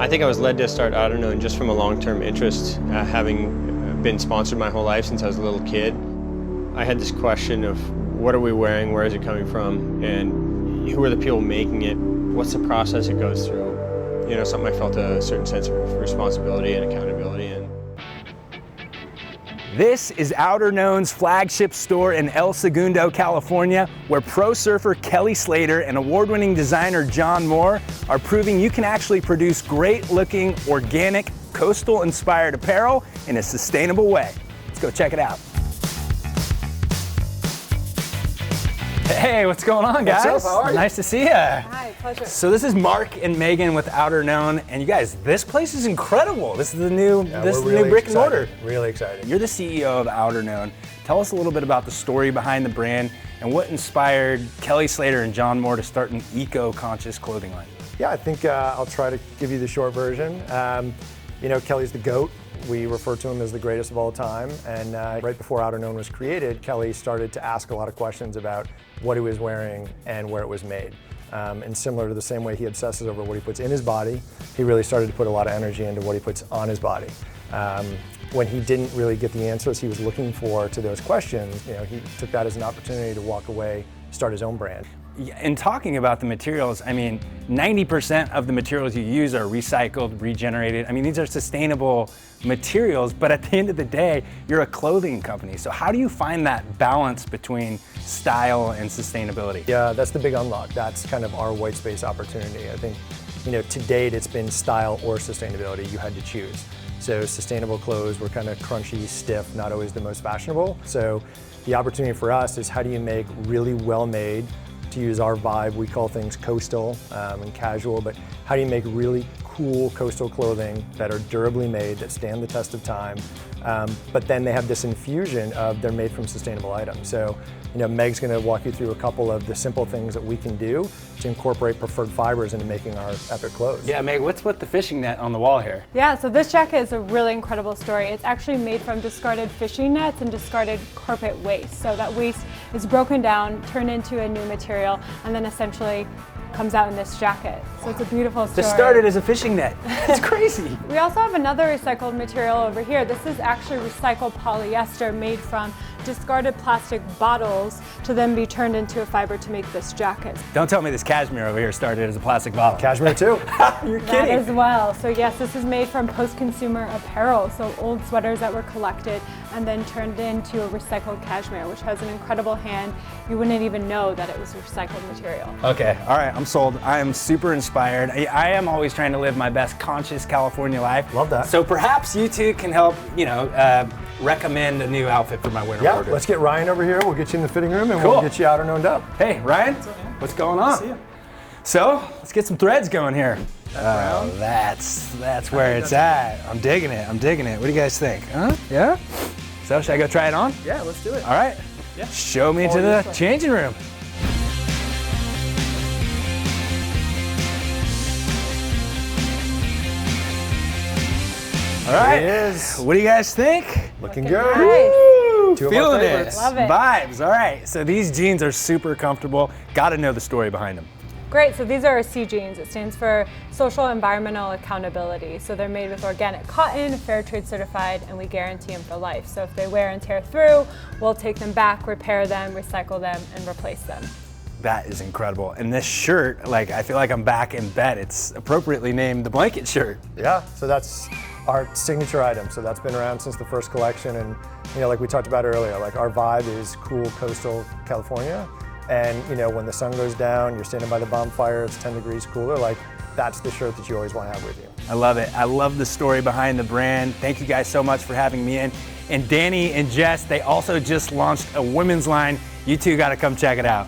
I think I was led to start Outerknown just from a long-term interest, having been sponsored my whole life since I was a little kid. I had this question of what are we wearing, where is it coming from, and who are the people making it, what's the process it goes through. You know, something I felt a certain sense of responsibility and accountability in. This is Outerknown's flagship store in El Segundo, California, where pro surfer Kelly Slater and award-winning designer John Moore are proving you can actually produce great-looking, organic, coastal-inspired apparel in a sustainable way. Let's go check it out. Hey, what's going on, guys? What's up? How are you? Nice to see you. Hi, pleasure. So this is Mark and Megan with Outerknown, and you guys, this place is incredible. This is the new, new brick and mortar. Really excited. You're the CEO of Outerknown. Tell us a little bit about the story behind the brand and what inspired Kelly Slater and John Moore to start an eco-conscious clothing line. Yeah, I think I'll try to give you the short version. You know, Kelly's the GOAT. We refer to him as the greatest of all time. And right before Outerknown was created, Kelly started to ask a lot of questions about what he was wearing and where it was made. And similar to the same way he obsesses over what he puts in his body, he really started to put a lot of energy into what he puts on his body. When he didn't really get the answers he was looking for to those questions, you know, he took that as an opportunity to walk away, start his own brand. In talking about the materials, I mean, 90% of the materials you use are recycled, regenerated. I mean, these are sustainable materials, but at the end of the day, you're a clothing company. So how do you find that balance between style and sustainability? Yeah, that's the big unlock. That's kind of our white space opportunity. I think, you know, to date, it's been style or sustainability. You had to choose. So sustainable clothes were kind of crunchy, stiff, not always the most fashionable. So the opportunity for us is how do you make really well-made, to use our vibe, we call things coastal and casual, but how do you make really cool coastal clothing that are durably made, that stand the test of time, but then they have this infusion of they're made from sustainable items. So, you know, Meg's gonna walk you through a couple of the simple things that we can do to incorporate preferred fibers into making our epic clothes. Yeah, Meg, what's with the fishing net on the wall here? Yeah, so this jacket is a really incredible story. It's actually made from discarded fishing nets and discarded carpet waste. So that waste is broken down, turned into a new material, and then essentially comes out in this jacket. So it's a beautiful story. This started as a fishing net. It's crazy. We also have another recycled material over here. This is actually recycled polyester made from discarded plastic bottles to then be turned into a fiber to make this jacket. Don't tell me this cashmere over here started as a plastic bottle. Cashmere too. You're That kidding. as well. So yes, this is made from post-consumer apparel. So old sweaters that were collected and then turned into a recycled cashmere, which has an incredible hand. You wouldn't even know that it was recycled material. Okay, all right, I'm sold. I am super inspired. I am always trying to live my best conscious California life. Love that. So perhaps you two can help, you know, recommend a new outfit for my winter Yeah, wardrobe. let's get Ryan over here. We'll get you in the fitting room and Cool. we'll get you Outerknowned up. Hey, Ryan, what's going on? See ya. So, let's get some threads going here. Oh, that's where it's at. I'm digging it, I'm digging it. What do you guys think? Huh? Yeah? So, should I go try it on? Yeah, let's do it. All right. Yeah. Show me to the changing room. All right. There it is. What do you guys think? Looking Looking good. nice. Woo! Two of our Feeling it. favorites. Love it. Vibes. All right. So these jeans are super comfortable. Got to know the story behind them. Great, so these are C jeans. It stands for Social Environmental Accountability. So they're made with organic cotton, fair trade certified, and we guarantee them for life. So if they wear and tear through, we'll take them back, repair them, recycle them, and replace them. That is incredible. And this shirt, like, I feel like I'm back in bed. It's appropriately named the blanket shirt. Yeah, so that's our signature item. So that's been around since the first collection. And, you know, like we talked about earlier, like our vibe is cool coastal California. And, you know, when the sun goes down, you're standing by the bonfire, it's 10 degrees cooler, like that's the shirt that you always want to have with you. I love it. I love the story behind the brand. Thank you guys so much for having me in. And Danny and Jess, they also just launched a women's line. You two got to come check it out.